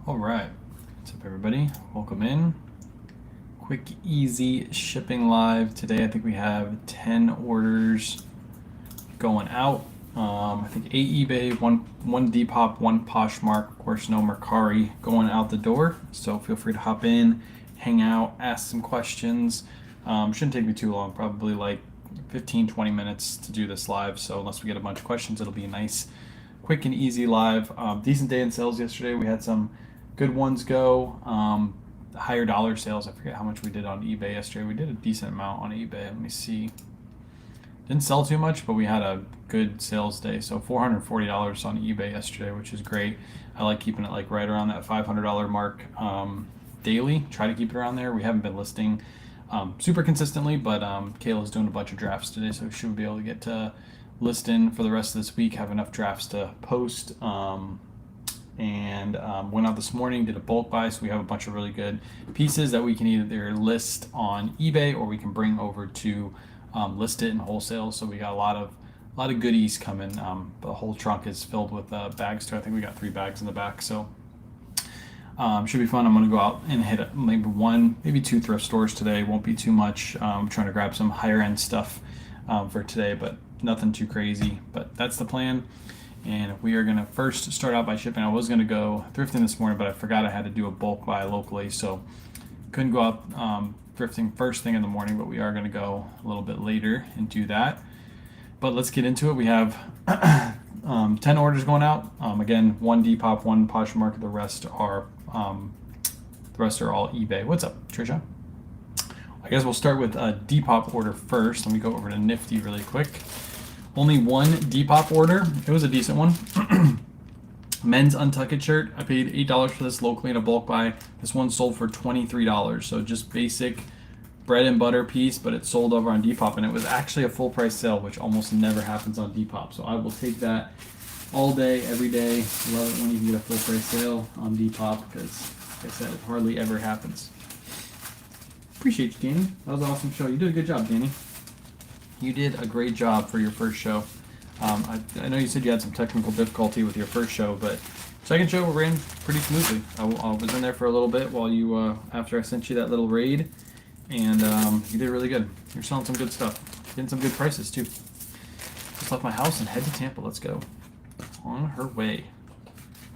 All right, what's up everybody? Welcome in. Quick, easy shipping live. Today I think we have 10 orders going out. I think 8 eBay, one Depop, one Poshmark, of course no Mercari going out the door. So feel free to hop in, hang out, ask some questions. Shouldn't take me too long, probably like 15-20 minutes to do this live. So unless we get a bunch of questions, it'll be a nice, quick and easy live. Decent day in sales yesterday. We had some good ones go. Higher dollar sales. I forget how much we did on eBay yesterday. We did a decent amount on eBay. Let me see. Didn't sell too much, but we had a good sales day. So $440 on eBay yesterday, which is great. I like keeping it like right around that $500 mark daily. Try to keep it around there. We haven't been listing super consistently, but Kayla's doing a bunch of drafts today, so we should be able to get to list in for the rest of this week, have enough drafts to post. Went out this morning, did a bulk buy, so we have a bunch of really good pieces that we can either list on eBay or we can bring over to list it in wholesale. So we got a lot of goodies coming. The whole trunk is filled with bags too. I think we got 3 bags in the back, so should be fun. I'm gonna go out and hit maybe 2 thrift stores today. Won't be too much. I'm trying to grab some higher end stuff for today, but nothing too crazy. But that's the plan. And we are gonna first start out by shipping. I was gonna go thrifting this morning, but I forgot I had to do a bulk buy locally, so couldn't go out thrifting first thing in the morning, but we are gonna go a little bit later and do that. But let's get into it. We have 10 orders going out. Again, 1 Depop, 1 Poshmark. The rest are all eBay. What's up, Trisha? I guess we'll start with a Depop order first. Let me go over to Nifty really quick. Only 1 Depop order. It was a decent one. Men's untucked shirt. I paid $8 for this locally in a bulk buy. This one sold for $23. So just basic bread and butter piece, but it sold over on Depop, and it was actually a full price sale, which almost never happens on Depop. So I will take that all day, every day. Love it when you can get a full price sale on Depop because, like I said, it hardly ever happens. Appreciate you, Danny. That was an awesome show. You did a good job, Danny. You did a great job for your first show. I know you said you had some technical difficulty with your first show, but second show ran pretty smoothly. I was in there for a little bit while you, after I sent you that little raid, and you did really good. You're selling some good stuff, getting some good prices too. Just left my house and head to Tampa. Let's go. On her way.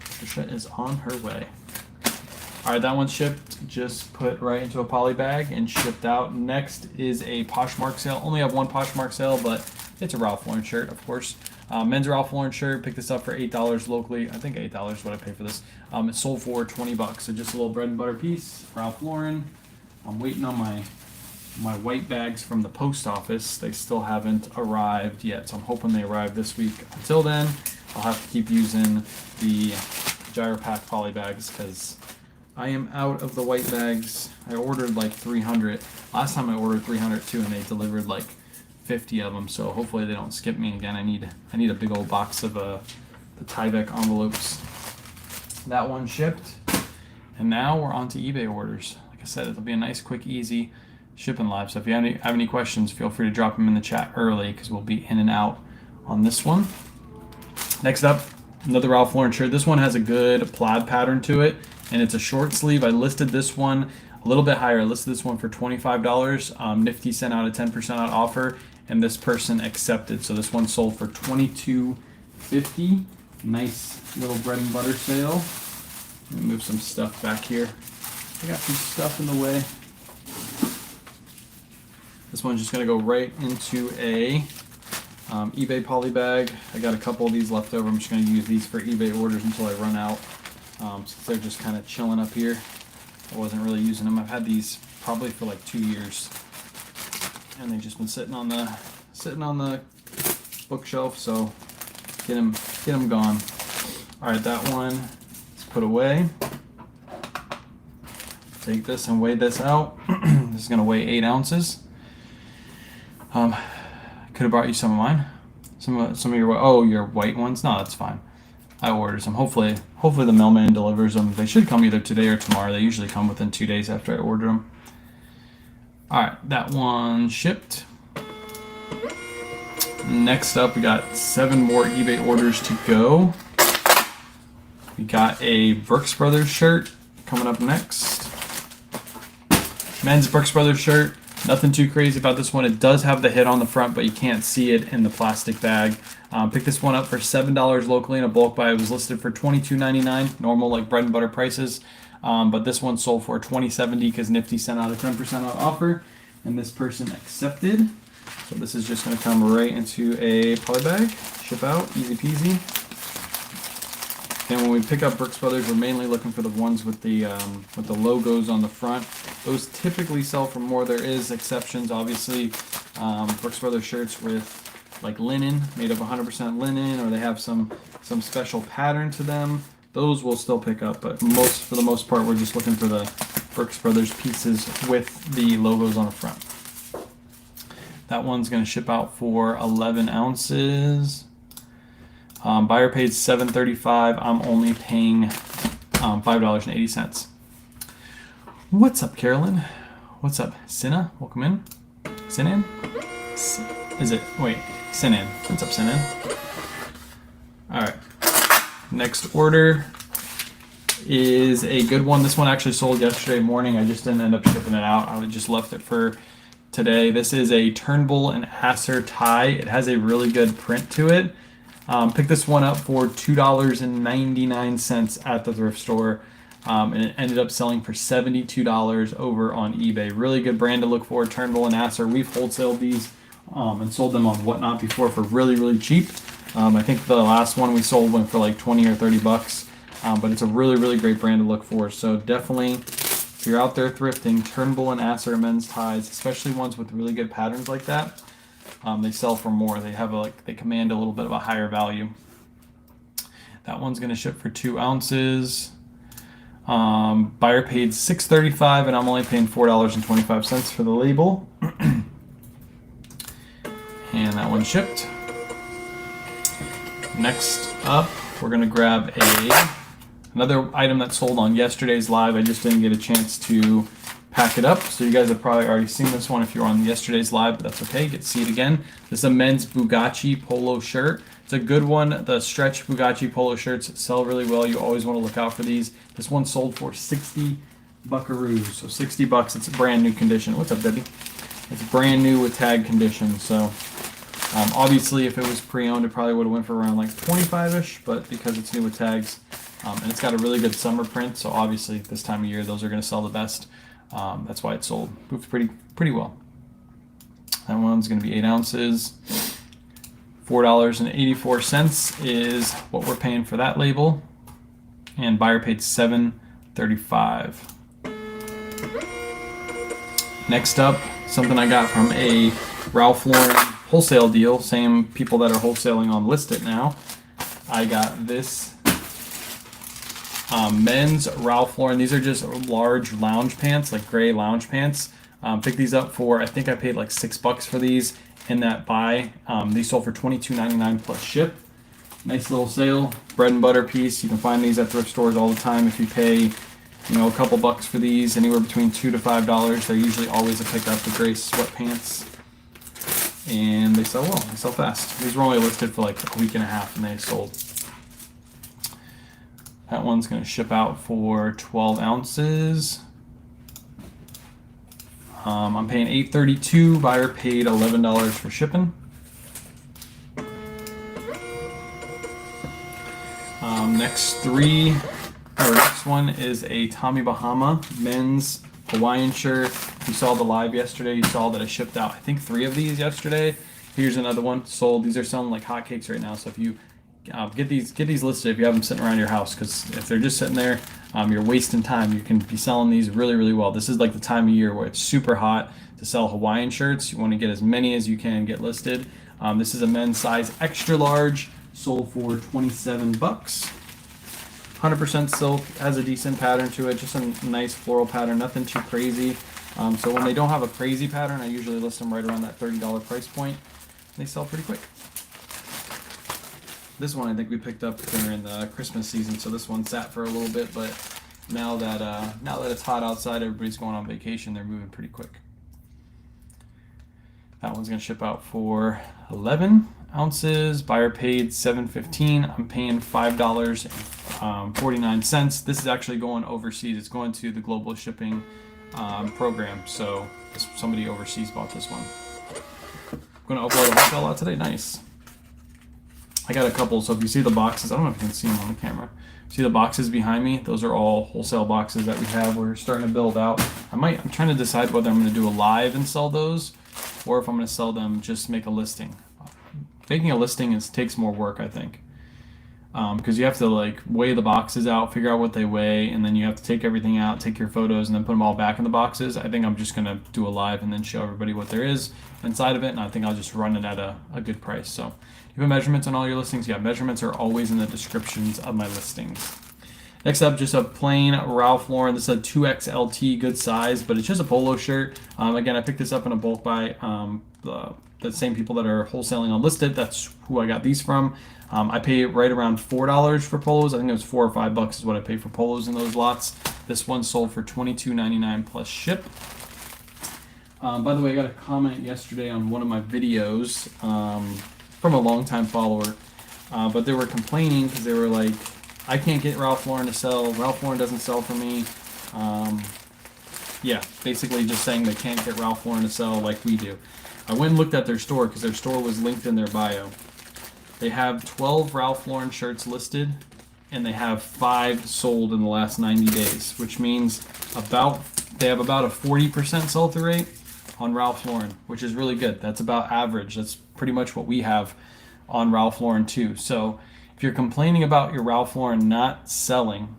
Trisha is on her way. All right, that one's shipped. Just put right into a poly bag and shipped out. Next is a Poshmark sale. Only have 1 Poshmark sale, but it's a Ralph Lauren shirt, of course. Men's Ralph Lauren shirt. Picked this up for $8 locally. I think $8 is what I paid for this. It sold for $20, so just a little bread and butter piece. Ralph Lauren. I'm waiting on my white bags from the post office. They still haven't arrived yet, so I'm hoping they arrive this week. Until then, I'll have to keep using the Gyropack poly bags because I am out of the white bags. I ordered like 300. Last time I ordered 300 too, and they delivered like 50 of them. So hopefully they don't skip me again. I need a big old box of the Tyvek envelopes. That one shipped, and now we're on to eBay orders. Like I said, it'll be a nice, quick, easy shipping live. So if you have any questions, feel free to drop them in the chat early because we'll be in and out on this one. Next up, another Ralph Lauren shirt. This one has a good plaid pattern to it, and it's a short sleeve. I listed this one a little bit higher. I listed this one for $25. Nifty sent out a 10% out offer, and this person accepted. So this one sold for $22.50. Nice little bread and butter sale. Let me move some stuff back here. I got some stuff in the way. This one's just gonna go right into a eBay poly bag. I got a couple of these left over. I'm just gonna use these for eBay orders until I run out. Since they're just kind of chilling up here. I wasn't really using them. I've had these probably for like 2 years, and they've just been sitting on the bookshelf. So get them gone. All right, that one is put away. Take this and weigh this out. This is gonna weigh 8 ounces. Could have brought you some of mine. Some of your white ones. No, that's fine. I ordered some. Hopefully the mailman delivers them. They should come either today or tomorrow. They usually come within 2 days after I order them. All right, that one shipped. Next up, we got 7 more eBay orders to go. We got a Brooks Brothers shirt coming up next. Men's Brooks Brothers shirt. Nothing too crazy about this one. It does have the hit on the front, but you can't see it in the plastic bag. Picked this one up for $7 locally in a bulk buy. It was listed for $22.99, normal like bread and butter prices. But this one sold for $20.70 because Nifty sent out a 10% off offer, and this person accepted. So this is just going to come right into a poly bag, ship out, easy peasy. And when we pick up Brooks Brothers, we're mainly looking for the ones with the logos on the front. Those typically sell for more. There is exceptions, obviously. Brooks Brothers shirts with like linen, made of 100% linen, or they have some special pattern to them. Those we'll still pick up, but for the most part, we're just looking for the Brooks Brothers pieces with the logos on the front. That one's going to ship out for 11 ounces. Buyer paid $7.35. I'm only paying $5.80. What's up, Carolyn? What's up, Sinna? Welcome in. Sinan? Is it? Wait, Sinan. What's up, Sinan? All right. Next order is a good one. This one actually sold yesterday morning. I just didn't end up shipping it out. I just left it for today. This is a Turnbull and Asser tie. It has a really good print to it. Picked this one up for $2.99 at the thrift store, and it ended up selling for $72 over on eBay. Really good brand to look for, Turnbull and Asser. We've wholesaled these and sold them on Whatnot before for really, really cheap. I think the last one we sold went for like 20 or 30 bucks, but it's a really, really great brand to look for. So definitely, if you're out there thrifting, Turnbull and Asser men's ties, especially ones with really good patterns like that, they sell for more. They command a little bit of a higher value. That one's going to ship for 2 ounces. Buyer paid $6.35, and I'm only paying $4.25 for the label. And that one shipped. Next up, we're going to grab another item that sold on yesterday's live. I just didn't get a chance to pack it up, so you guys have probably already seen this one if you were on yesterday's live, but that's okay. You get to see it again. This is a men's Bugatti polo shirt. It's a good one. The stretch Bugatti polo shirts sell really well. You always want to look out for these. This one sold for 60 buckaroos, so 60 bucks. It's a brand new condition. What's up, Debbie? It's brand new with tag condition, so obviously if it was pre-owned, it probably would have went for around like 25-ish, but because it's new with tags, and it's got a really good summer print, so obviously this time of year those are going to sell the best. That's why it sold. Moved pretty well. That one's going to be 8 ounces. $4.84 is what we're paying for that label, and buyer paid $7.35. Next up, something I got from a Ralph Lauren wholesale deal. Same people that are wholesaling on List It now. I got this men's Ralph Lauren. These are just large lounge pants, like gray lounge pants. Picked these up for, I think I paid like $6 for these in that buy. These sold for $22.99 plus ship. Nice little sale, bread and butter piece. You can find these at thrift stores all the time. If you pay, a couple bucks for these, anywhere between $2 to $5, they're usually always a pickup. The gray sweatpants, and they sell well. They sell fast. These were only listed for like a week and a half, and they sold. That one's going to ship out for 12 ounces. I'm paying $8.32. Buyer paid $11 for shipping. Next one is a Tommy Bahama men's Hawaiian shirt. You saw the live yesterday. You saw that I shipped out, I think, 3 of these yesterday. Here's another one sold. These are selling like hotcakes right now. So if you get these listed if you have them sitting around your house, because if they're just sitting there, you're wasting time. You can be selling these really, really well. This is like the time of year where it's super hot to sell Hawaiian shirts. You want to get as many as you can get listed. This is a men's size extra large, sold for 27 bucks. 100% silk, has a decent pattern to it, just a nice floral pattern, nothing too crazy. So when they don't have a crazy pattern, I usually list them right around that $30 price point. They sell pretty quick. This one I think we picked up during the Christmas season, so this one sat for a little bit, but now that it's hot outside, everybody's going on vacation, they're moving pretty quick. That one's going to ship out for 11, ounces. Buyer paid $7.15. I'm paying $5.49. This is actually going overseas. It's going to the global shipping program. So somebody overseas bought this one. I'm going to upload a wholesale lot today. Nice. I got a couple. So if you see the boxes, I don't know if you can see them on the camera. See the boxes behind me? Those are all wholesale boxes that we have. We're starting to build out. I'm trying to decide whether I'm going to do a live and sell those, or if I'm going to sell them, just make a listing. Making a listing takes more work, I think, because you have to like weigh the boxes out, figure out what they weigh, and then you have to take everything out, take your photos, and then put them all back in the boxes. I think I'm just going to do a live and then show everybody what there is inside of it, and I think I'll just run it at a good price. So you have measurements on all your listings? Yeah, measurements are always in the descriptions of my listings. Next up, just a plain Ralph Lauren. This is a 2XLT, good size, but it's just a polo shirt. Again, I picked this up in a bulk buy. The same people that are wholesaling on Listed, that's who I got these from. I pay right around $4 for polos. I think it was $4 or $5 is what I paid for polos in those lots. This one sold for $22.99 plus ship. By the way, I got a comment yesterday on one of my videos from a longtime follower, but they were complaining because they were like, I can't get Ralph Lauren to sell. Ralph Lauren doesn't sell for me. Yeah, basically just saying they can't get Ralph Lauren to sell like we do. I went and looked at their store because their store was linked in their bio. They have 12 Ralph Lauren shirts listed, and they have 5 sold in the last 90 days, which means they have about a 40% sell-through rate on Ralph Lauren, which is really good. That's about average. That's pretty much what we have on Ralph Lauren too. So if you're complaining about your Ralph Lauren not selling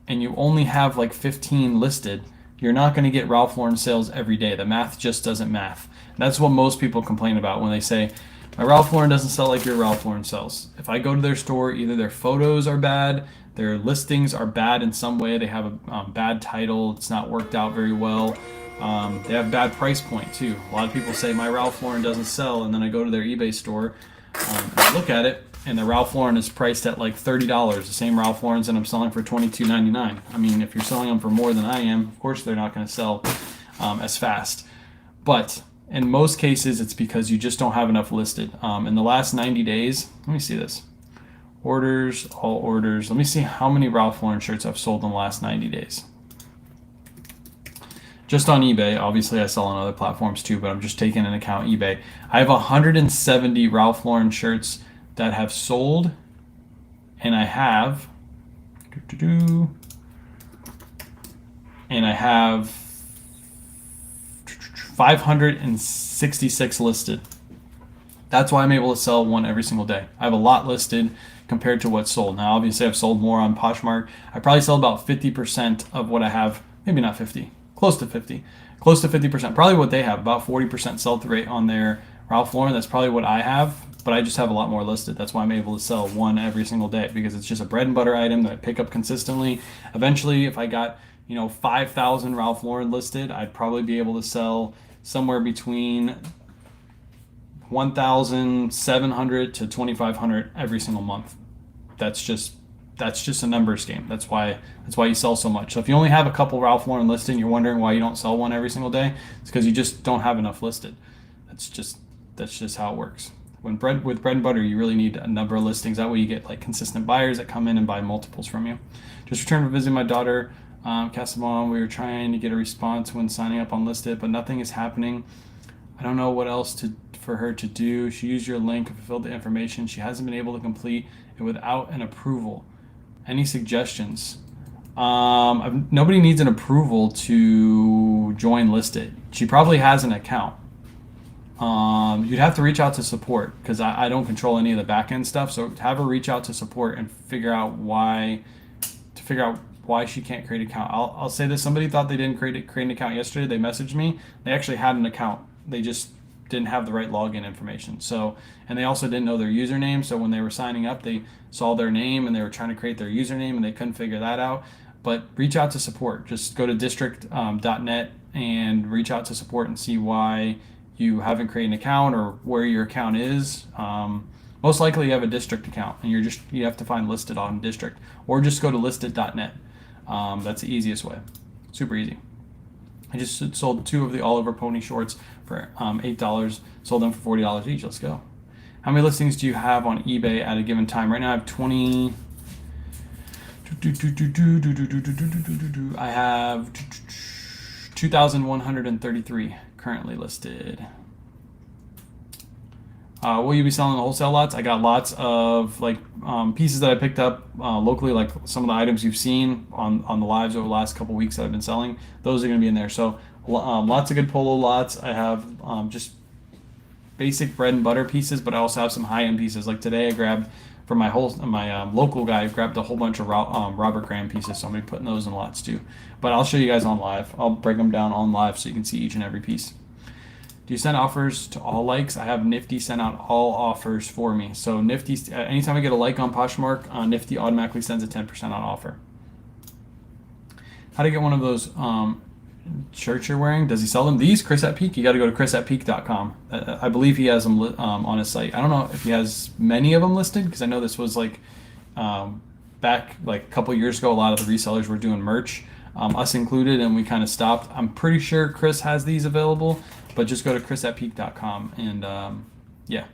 and you only have like 15 listed, you're not going to get Ralph Lauren sales every day. The math just doesn't math. And that's what most people complain about when they say, my Ralph Lauren doesn't sell like your Ralph Lauren sells. If I go to their store, either their photos are bad, their listings are bad in some way, they have a bad title, it's not worked out very well. They have bad price point too. A lot of people say my Ralph Lauren doesn't sell, and then I go to their eBay store and I look at it, and the Ralph Lauren is priced at like $30. The same Ralph Laurens that I'm selling for $22.99. I mean, if you're selling them for more than I am, of course they're not going to sell as fast. But in most cases, it's because you just don't have enough listed. In the last 90 days, let me see this. Orders, all orders. Let me see how many Ralph Lauren shirts I've sold in the last 90 days. Just on eBay. Obviously, I sell on other platforms too, but I'm just taking into account eBay. I have 170 Ralph Lauren shirts that have sold, and I have, and I have 566 listed. That's why I'm able to sell one every single day. I have a lot listed compared to what's sold. Now, obviously, I've sold more on Poshmark. I probably sell about 50% of what I have, maybe not 50, close to 50, close to 50%. Probably what they have, about 40% sell-through rate on their Ralph Lauren. That's probably what I have, but I just have a lot more listed. That's why I'm able to sell one every single day, because it's just a bread and butter item that I pick up consistently. Eventually, if I got 5,000 Ralph Lauren listed, I'd probably be able to sell somewhere between 1,700 to 2,500 every single month. That's just a numbers game. That's why you sell so much. So if you only have a couple Ralph Lauren listed and you're wondering why you don't sell one every single day, it's because you just don't have enough listed. That's just how it works. With bread and butter, you really need a number of listings. That way you get like consistent buyers that come in and buy multiples from you. Just returned from visiting my daughter, Casamon. We were trying to get a response when signing up on Listed, but nothing is happening. I don't know what else for her to do. She used your link and fulfilled the information. She hasn't been able to complete it without an approval. Any suggestions? Nobody needs an approval to join Listed. She probably has an account. You'd have to reach out to support, because I don't control any of the back end stuff. So have her reach out to support and figure out why she can't create an account. I'll say this: somebody thought they didn't create an account yesterday. They messaged me. They actually had an account. They just didn't have the right login information. So, and they also didn't know their username. So when they were signing up, they saw their name and they were trying to create their username and they couldn't figure that out. But reach out to support. Just go to district.net and reach out to support and see why you haven't created an account or where your account is. Most likely you have a district account and you have to find Listed on district, or just go to listed.net. That's the easiest way. Super easy. I just sold 2 of the Oliver Pony shorts for $8. Sold them for $40 each. Let's go. How many listings do you have on eBay at a given time? Right now I have 20. I have 2,133 currently listed. Will you be selling the wholesale lots? I got lots of like pieces that I picked up locally, like some of the items you've seen on the lives over the last couple weeks that I've been selling. Those are going to be in there. So lots of good polo lots. I have just basic bread and butter pieces, but I also have some high-end pieces. Like today, I grabbed from my local guy. I grabbed a whole bunch of Robert Graham pieces, so I'm gonna be putting those in lots too. But I'll show you guys on live. I'll break them down on live so you can see each and every piece. Do you send offers to all likes? I have Nifty send out all offers for me. So Nifty, anytime I get a like on Poshmark, Nifty automatically sends a 10% on offer. How to get one of those shirts you're wearing? Does he sell them? These, Chris at Peak, you got to go to chrisatpeak.com. I believe he has them on his site. I don't know if he has many of them listed, because I know this was like back like a couple years ago, a lot of the resellers were doing merch, us included, and we kind of stopped. I'm pretty sure Chris has these available, but just go to chrisatpeak.com and yeah.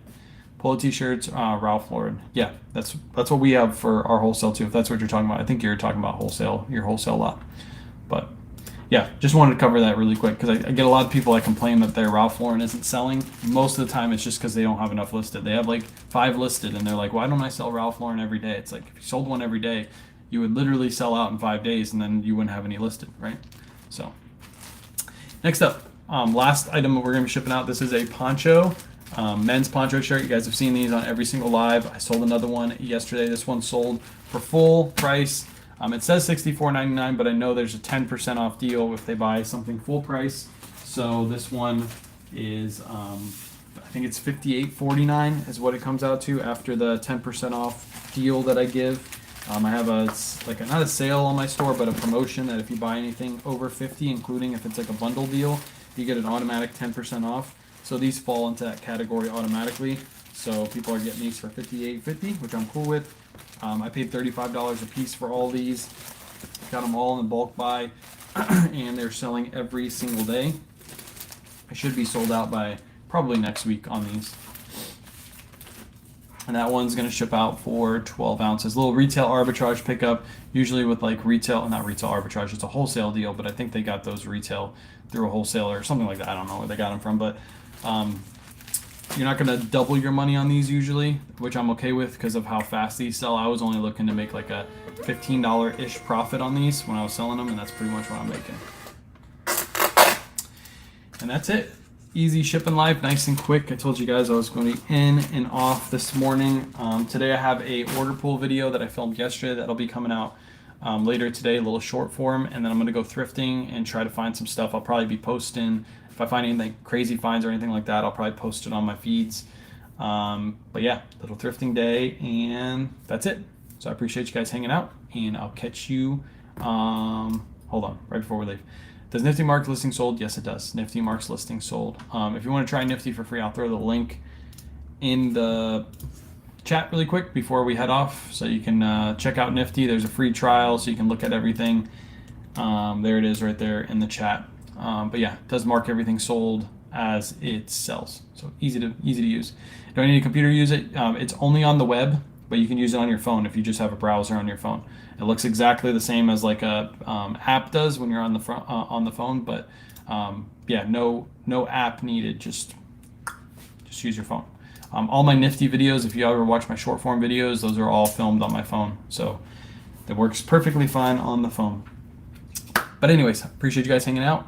Polo t-shirts, Ralph Lauren. Yeah, that's what we have for our wholesale too, if that's what you're talking about. I think you're talking about wholesale, your wholesale lot. But yeah, just wanted to cover that really quick, because I get a lot of people that complain that their Ralph Lauren isn't selling. Most of the time it's just because they don't have enough listed. They have like 5 listed and they're like, why don't I sell Ralph Lauren every day? It's like, if you sold one every day, you would literally sell out in 5 days and then you wouldn't have any listed, right? So next up, last item we're going to be shipping out. This is a poncho, men's poncho shirt. You guys have seen these on every single live. I sold another one yesterday. This one sold for full price. It says $64.99, but I know there's a 10% off deal if they buy something full price. So this one is, I think it's $58.49 is what it comes out to after the 10% off deal that I give. I have not a sale on my store, but a promotion that if you buy anything over 50, including if it's like a bundle deal, you get an automatic 10% off. So these fall into that category automatically. So people are getting these for $58.50, which I'm cool with. I paid $35 a piece for all these. Got them all in bulk buy, and they're selling every single day. I should be sold out by probably next week on these. And that one's going to ship out for 12 ounces. Little retail arbitrage pickup, usually with like not retail arbitrage, it's a wholesale deal, but I think they got those retail through a wholesaler or something like that. I don't know where they got them from, but you're not going to double your money on these usually, which I'm okay with because of how fast these sell. I was only looking to make like a $15-ish profit on these when I was selling them, and that's pretty much what I'm making. And that's it. Easy shipping life, nice and quick. I told you guys I was going to be in and off this morning. Today I have a order pool video that I filmed yesterday that'll be coming out later today, a little short form, and then I'm going to go thrifting and try to find some stuff. I'll probably be posting. If I find anything crazy finds or anything like that, I'll probably post it on my feeds. But yeah, little thrifting day, and that's it. So I appreciate you guys hanging out, and I'll catch you. Hold on, right before we leave. Does Nifty Mark listing sold? Yes, it does. Nifty Mark's listing sold. If you want to try Nifty for free, I'll throw the link in the chat really quick before we head off, so you can check out Nifty. There's a free trial, so you can look at everything. There it is right there in the chat. But yeah, it does mark everything sold as it sells. So easy to use. Don't need a computer to use it. It's only on the web, but you can use it on your phone if you just have a browser on your phone. It looks exactly the same as like a app does when you're on the phone, but yeah, no app needed. Just use your phone. All my Nifty videos, if you ever watch my short form videos, those are all filmed on my phone, so it works perfectly fine on the phone. But anyways, appreciate you guys hanging out.